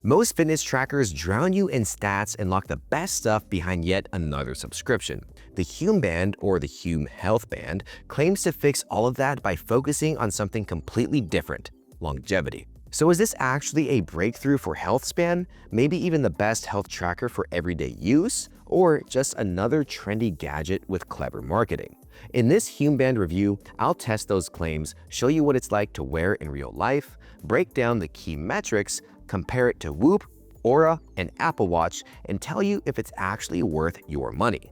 Most fitness trackers drown you in stats and lock the best stuff behind yet another subscription. The Hume Band, or the Hume Health Band, claims to fix all of that by focusing on something completely different: longevity. So is this actually a breakthrough for health span, maybe even the best health tracker for everyday use, or just another trendy gadget with clever marketing? In this Hume Band review, I'll test those claims, show you what it's like to wear in real life, break down the key metrics, compare it to Whoop, Ōura, and Apple Watch, and tell you if it's actually worth your money.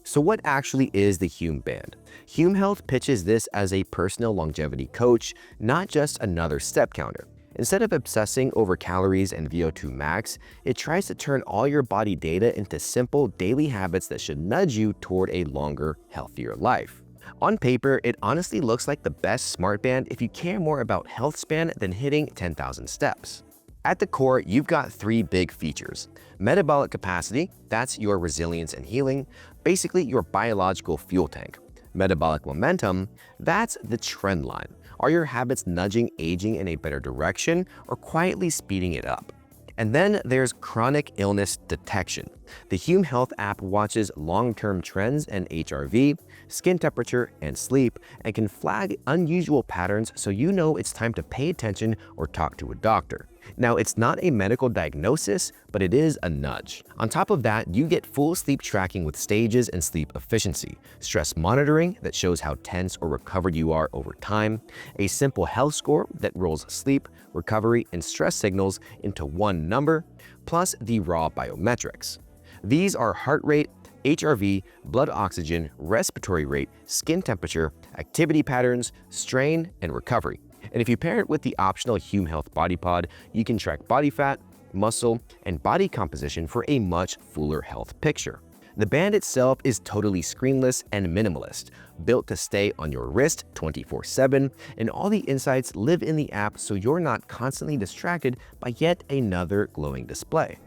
So what actually is the Hume Band? Hume Health pitches this as a personal longevity coach, not just another step counter. Instead of obsessing over calories and VO2 max, it tries to turn all your body data into simple daily habits that should nudge you toward a longer, healthier life. On paper, it honestly looks like the best smart band if you care more about health span than hitting 10,000 steps. At the core, you've got three big features. Metabolic capacity, that's your resilience and healing, basically your biological fuel tank. Metabolic momentum, that's the trend line. Are your habits nudging aging in a better direction or quietly speeding it up? And then there's chronic illness detection. The Hume Health app watches long-term trends in HRV, skin temperature, and sleep, and can flag unusual patterns so you know it's time to pay attention or talk to a doctor. Now, it's not a medical diagnosis, but it is a nudge. On top of that, you get full sleep tracking with stages and sleep efficiency, stress monitoring that shows how tense or recovered you are over time, a simple health score that rolls sleep, recovery, and stress signals into one number, plus the raw biometrics. These are heart rate, HRV, blood oxygen, respiratory rate, skin temperature, activity patterns, strain, and recovery. And if you pair it with the optional Hume Health Body Pod, you can track body fat, muscle, and body composition for a much fuller health picture. The band itself is totally screenless and minimalist, built to stay on your wrist 24/7, and all the insights live in the app so you're not constantly distracted by yet another glowing display.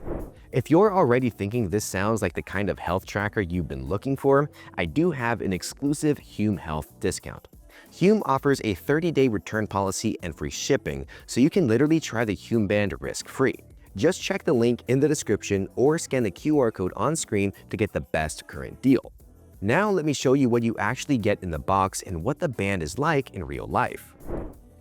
If you're already thinking this sounds like the kind of health tracker you've been looking for, I do have an exclusive Hume Health discount. Hume offers a 30-day return policy and free shipping, so you can literally try the Hume Band risk-free. Just check the link in the description or scan the QR code on screen to get the best current deal. Now let me show you what you actually get in the box and what the band is like in real life.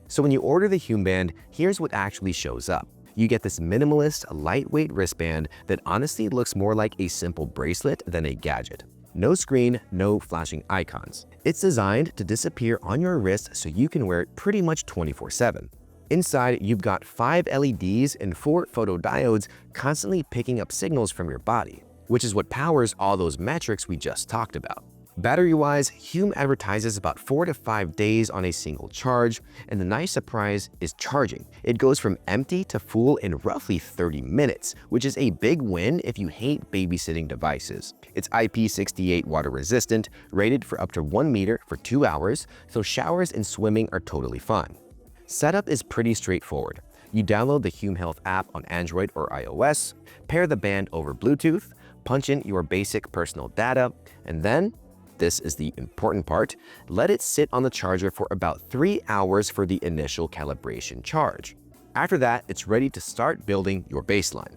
So when you order the Hume Band, here's what actually shows up. You get this minimalist, lightweight wristband that honestly looks more like a simple bracelet than a gadget. No screen, no flashing icons. It's designed to disappear on your wrist so you can wear it pretty much 24/7. Inside, you've got 5 LEDs and 4 photodiodes constantly picking up signals from your body, which is what powers all those metrics we just talked about. Battery-wise, Hume advertises about 4 to 5 days on a single charge, and the nice surprise is charging. It goes from empty to full in roughly 30 minutes, which is a big win if you hate babysitting devices. It's IP68 water resistant, rated for up to 1 meter for 2 hours, so showers and swimming are totally fine. Setup is pretty straightforward. You download the Hume Health app on Android or iOS, pair the band over Bluetooth, punch in your basic personal data, and then, this is the important part, let it sit on the charger for about 3 hours for the initial calibration charge. After that, it's ready to start building your baseline.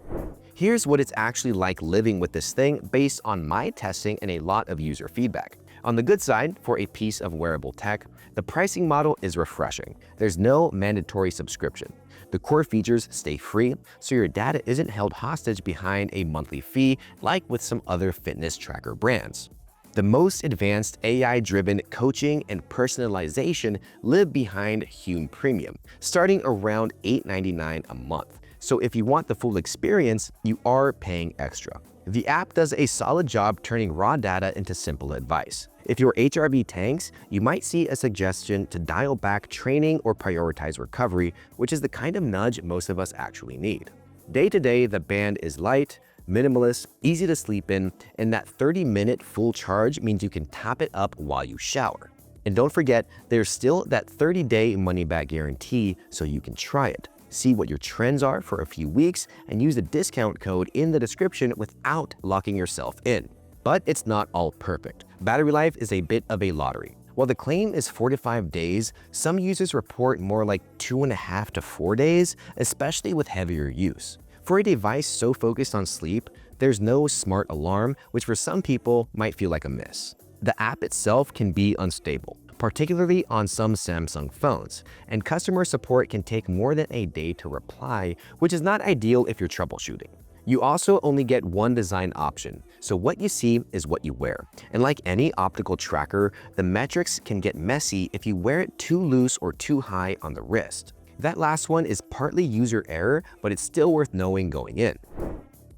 Here's what it's actually like living with this thing based on my testing and a lot of user feedback. On the good side, for a piece of wearable tech, the pricing model is refreshing. There's no mandatory subscription. The core features stay free, so your data isn't held hostage behind a monthly fee like with some other fitness tracker brands. The most advanced AI-driven coaching and personalization live behind Hume Premium, starting around $8.99 a month. So if you want the full experience, you are paying extra. The app does a solid job turning raw data into simple advice. If your HRV tanks, you might see a suggestion to dial back training or prioritize recovery, which is the kind of nudge most of us actually need. Day to day, the band is light, minimalist, easy to sleep in, and that 30-minute full charge means you can top it up while you shower. And don't forget, there's still that 30-day money-back guarantee, so you can try it. See what your trends are for a few weeks and use the discount code in the description without locking yourself in. But it's not all perfect. Battery life is a bit of a lottery. While the claim is 4 to 5 days, some users report more like 2.5 to 4 days, especially with heavier use. For a device so focused on sleep, there's no smart alarm, which for some people might feel like a miss. The app itself can be unstable, particularly on some Samsung phones, and customer support can take more than a day to reply, which is not ideal if you're troubleshooting. You also only get one design option, so what you see is what you wear. And like any optical tracker, the metrics can get messy if you wear it too loose or too high on the wrist. That last one is partly user error, but it's still worth knowing going in.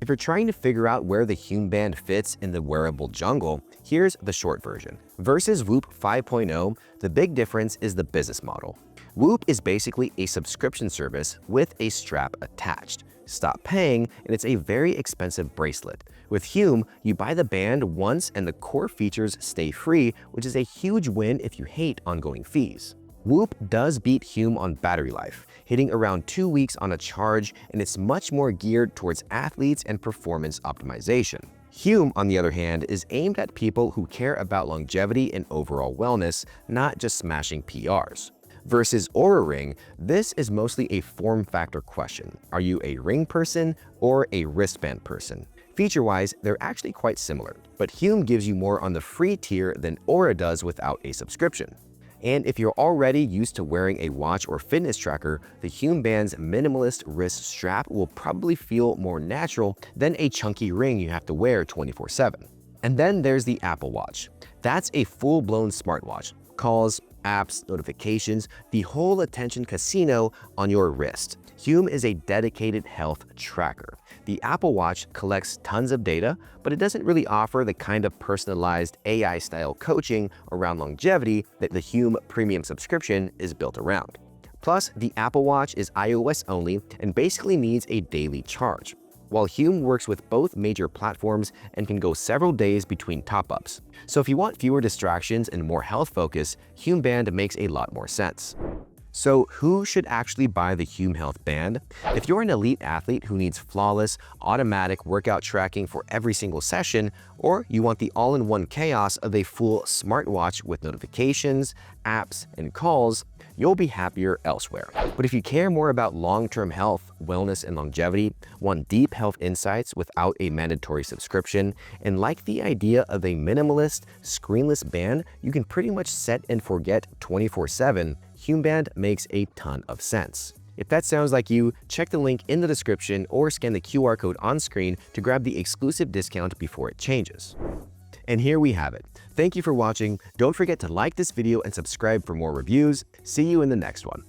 If you're trying to figure out where the Hume Band fits in the wearable jungle, here's the short version. Versus Whoop 5.0, the big difference is the business model. Whoop is basically a subscription service with a strap attached. Stop paying, and it's a very expensive bracelet. With Hume, you buy the band once and the core features stay free, which is a huge win if you hate ongoing fees. Whoop does beat Hume on battery life, hitting around 2 weeks on a charge, and it's much more geared towards athletes and performance optimization. Hume, on the other hand, is aimed at people who care about longevity and overall wellness, not just smashing PRs. Versus Ōura Ring, this is mostly a form factor question. Are you a ring person or a wristband person? Feature-wise, they're actually quite similar, but Hume gives you more on the free tier than Ōura does without a subscription. And if you're already used to wearing a watch or fitness tracker, the Hume Band's minimalist wrist strap will probably feel more natural than a chunky ring you have to wear 24/7. And then there's the Apple Watch. That's a full-blown smartwatch. Calls, apps, notifications, the whole attention casino on your wrist. Hume is a dedicated health tracker. The Apple Watch collects tons of data, but it doesn't really offer the kind of personalized AI-style coaching around longevity that the Hume Premium subscription is built around. Plus, the Apple Watch is iOS only and basically needs a daily charge, while Hume works with both major platforms and can go several days between top-ups. So if you want fewer distractions and more health focus, Hume Band makes a lot more sense. So who should actually buy the Hume Health Band? If you're an elite athlete who needs flawless, automatic workout tracking for every single session, or you want the all-in-one chaos of a full smartwatch with notifications, apps, and calls, you'll be happier elsewhere. But if you care more about long-term health, wellness, and longevity, want deep health insights without a mandatory subscription, and like the idea of a minimalist, screenless band you can pretty much set and forget 24/7, Hume Band makes a ton of sense. If that sounds like you, check the link in the description or scan the QR code on screen to grab the exclusive discount before it changes. And here we have it. Thank you for watching. Don't forget to like this video and subscribe for more reviews. See you in the next one.